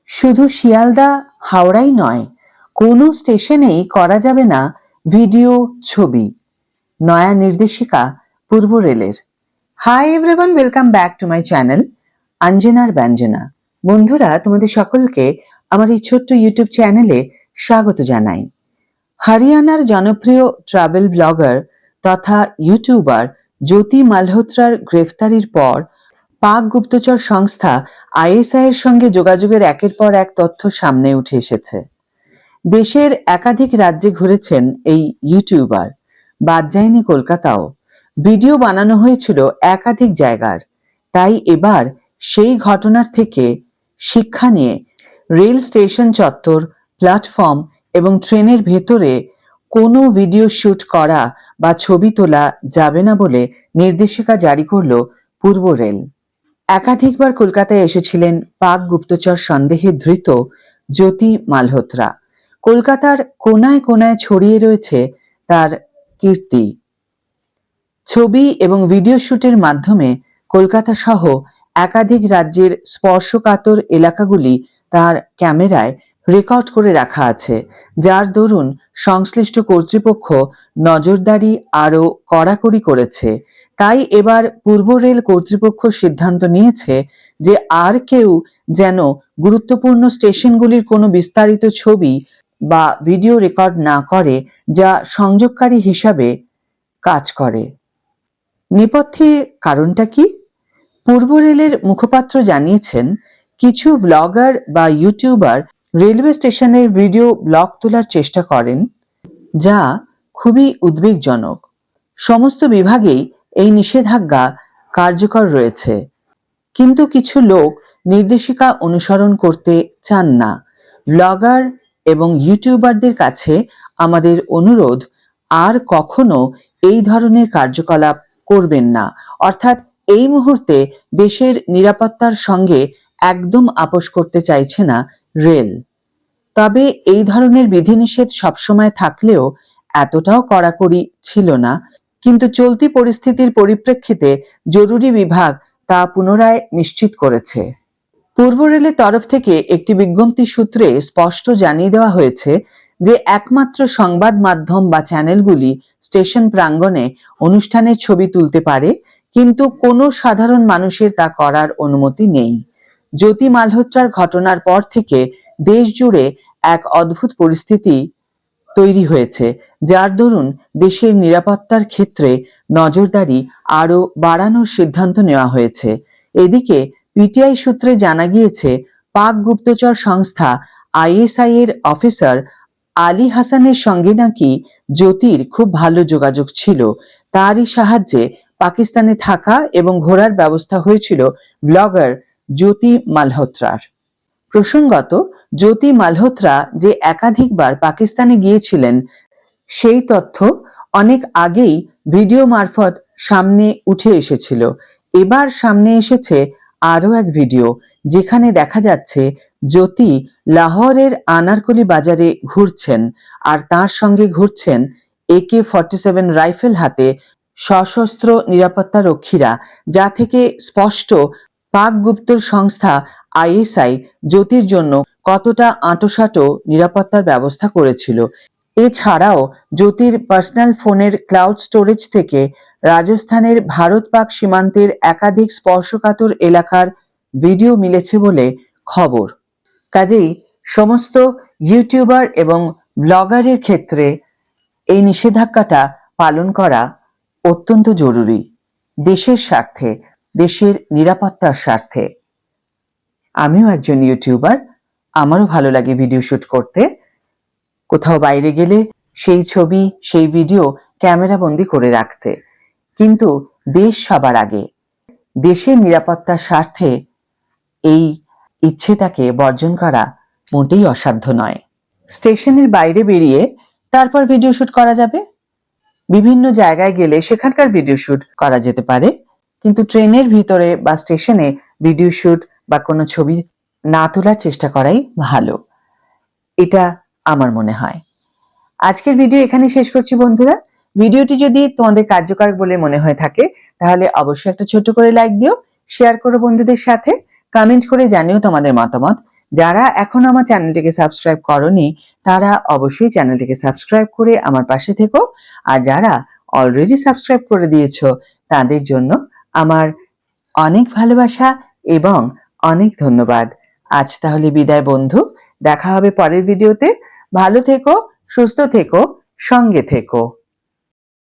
শুধু শিয়ালদা হাওড়াই নয়, কোনো স্টেশনেই করা যাবে না ভিডিও ছবি। নয়া নির্দেশিকা পূর্ব রেলের। Hi everyone, welcome back to my channel অঞ্জনার ব্যঞ্জনা। বন্ধুরা, তোমাদের সকলকে আমার এই ছোট্ট ইউটিউব চ্যানেলে স্বাগত জানাই। হরিয়ানার জনপ্রিয় ট্রাভেল ব্লগার তথা ইউটিউবার জ্যোতি মালহোত্রার গ্রেফতারির পর পাক গুপ্তচর সংস্থা আইএসআই এর সঙ্গে যোগাযোগের একের পর এক তথ্য সামনে উঠে এসেছে। দেশের একাধিক রাজ্যে ঘুরেছেন এই ইউটিউবার, বাদ যায়নি কলকাতাও। ভিডিও বানানো হয়েছিল একাধিক জায়গার। তাই এবার সেই ঘটনার থেকে শিক্ষা নিয়ে রেল স্টেশন চত্বর, প্ল্যাটফর্ম এবং ট্রেনের ভেতরে কোনো ভিডিও শুট করা বা ছবি তোলা যাবে না বলে নির্দেশিকা জারি করল পূর্ব রেল। একাধিকবার কলকাতায় এসেছিলেন পাক গুপ্তচর সন্দেহে ধৃত জ্যোতি মালহোত্রা। কলকাতার কোনায় কোনায় ছড়িয়ে রয়েছে তার কীর্তি। ছবি এবং ভিডিও শুটের মাধ্যমে কলকাতা সহ একাধিক রাজ্যের স্পর্শকাতর এলাকাগুলি তার ক্যামেরায় রেকর্ড করে রাখা আছে, যার দরুন সংশ্লিষ্ট কর্তৃপক্ষ নজরদারি আরও কড়াকড়ি করেছে। তাই এবার পূর্ব রেল কর্তৃপক্ষ সিদ্ধান্ত নিয়েছে যে আর কেউ যেন গুরুত্বপূর্ণ স্টেশনগুলির কোনো বিস্তারিত ছবি বা ভিডিও রেকর্ড না করে, যা সংযোগকারী হিসাবে কাজ করে। নেপথ্যে কারণটা কি? পূর্ব রেলের মুখপাত্র জানিয়েছেন, কিছু ব্লগার বা ইউটিউবার রেলওয়ে স্টেশনের ভিডিও ব্লগ তোলার চেষ্টা করেন, যা খুবই উদ্বেগজনক। সমস্ত বিভাগেই এই নিষেধাজ্ঞা কার্যকর রয়েছে, কিন্তু কিছু লোক নির্দেশিকা অনুসরণ করতে চান না। ব্লগার এবং ইউটিউবারদের কাছে আমাদের অনুরোধ, আর কখনো এই ধরনের কার্যকলাপ করবেন না। অর্থাৎ এই মুহূর্তে দেশের নিরাপত্তার সঙ্গে একদম আপোষ করতে চাইছে না রেল। তবে এই ধরনের বিধিনিষেধ সবসময় থাকলেও এতটাও কড়াকড়ি ছিল না, কিন্তু চলতি পরিস্থিতির পরিপ্রেক্ষিতে জরুরি বিভাগ তা পুনরায় নিশ্চিত করেছে। পূর্ব রেলের তরফ থেকে একটি বিজ্ঞপ্তি সূত্রে স্পষ্ট জানিয়ে দেওয়া হয়েছে যে একমাত্র সংবাদ মাধ্যম বা চ্যানেলগুলি স্টেশন প্রাঙ্গণে অনুষ্ঠানের ছবি তুলতে পারে, কিন্তু কোনো সাধারণ মানুষের তা করার অনুমতি নেই। জ্যোতি মালহোত্রার ঘটনার পর থেকে দেশ জুড়ে এক অদ্ভুত পরিস্থিতি তৈরি হয়েছে, যার দরুন দেশের নিরাপত্তার ক্ষেত্রে নজরদারি আরও বাড়ানোর সিদ্ধান্ত নেওয়া হয়েছে। এদিকে পিটিআই সূত্রে জানা গিয়েছে, পাক গুপ্তচর সংস্থা আইএসআই এর অফিসার আলী হাসানের সঙ্গে নাকি জ্যোতির খুব ভালো যোগাযোগ ছিল। তারই সাহায্যে পাকিস্তানে থাকা এবং ঘোরার ব্যবস্থা হয়েছিল ব্লগার জ্যোতি মালহোত্রার। প্রসঙ্গত, জ্যোতি মালহোত্রা যে একাধিকবার পাকিস্তানে গিয়েছিলেন, সেই তথ্য অনেক আগেই ভিডিও মারফত সামনে উঠে এসেছিল। এবার সামনে এসেছে আরও এক ভিডিও, যেখানে দেখা যাচ্ছে জ্যোতি লাহোরের আনারকলি বাজারে ঘুরছেন, আর তার সঙ্গে ঘুরছেন AK-47 রাইফেল হাতে সশস্ত্র নিরাপত্তা রক্ষীরা, যা থেকে স্পষ্ট পাক গুপ্তর সংস্থা আইএসআই জ্যোতির জন্য কতটা আঁটোসাঁটো নিরাপত্তার ব্যবস্থা করেছিল। এছাড়াও জ্যোতির পার্সোনাল ফোনের ক্লাউড স্টোরেজ থেকে রাজস্থানের ভারত পাক সীমান্তের একাধিক স্পর্শকাতর এলাকার ভিডিও মিলেছে বলে খবর। কাজেই সমস্ত ইউটিউবার এবং ব্লগারের ক্ষেত্রে এই নিষেধাজ্ঞাটা পালন করা অত্যন্ত জরুরি, দেশের স্বার্থে, দেশের নিরাপত্তার স্বার্থে। আমিও একজন ইউটিউবার, আমারও ভালো লাগে ভিডিও শুট করতে। কোথাও বাইরে গেলে সেই ছবি, সেই ভিডিও ক্যামেরা বন্দি করে রাখতে। কিন্তু দেশ সবার আগে, দেশের নিরাপত্তার স্বার্থে এই ইচ্ছেটাকে বর্জন করা মোটেই অসাধ্য নয়। স্টেশনের বাইরে বেরিয়ে তারপর ভিডিও শুট করা যাবে, বিভিন্ন জায়গায় গেলে সেখানকার ভিডিও শুট করা যেতে পারে, কিন্তু ট্রেনের ভিতরে বা স্টেশনে ভিডিও শুট বা কোনো ছবি না তোলার চেষ্টা করাই ভালো, এটা আমার মনে হয়। আজকের ভিডিও এখানে শেষ করছি বন্ধুরা। ভিডিওটি যদি তোমাদের কার্যকর বলে মনে হয়ে থাকে, তাহলে অবশ্যই একটা ছোট করে লাইক দিও, শেয়ার করো বন্ধুদের সাথে, কমেন্ট করে জানিও তোমাদের মতামত। যারা এখন আমার চ্যানেলটিকে সাবস্ক্রাইব করনি তারা অবশ্যই চ্যানেলটিকে সাবস্ক্রাইব করে আমার পাশে থেকো, আর যারা অলরেডি সাবস্ক্রাইব করে দিয়েছো তাদের জন্য আমার অনেক ভালোবাসা এবং অনেক ধন্যবাদ। আজ তাহলে বিদায় বন্ধু, দেখা হবে পরের ভিডিওতে। ভালো থেকো, সুস্থ থেকো, সঙ্গে থেকো।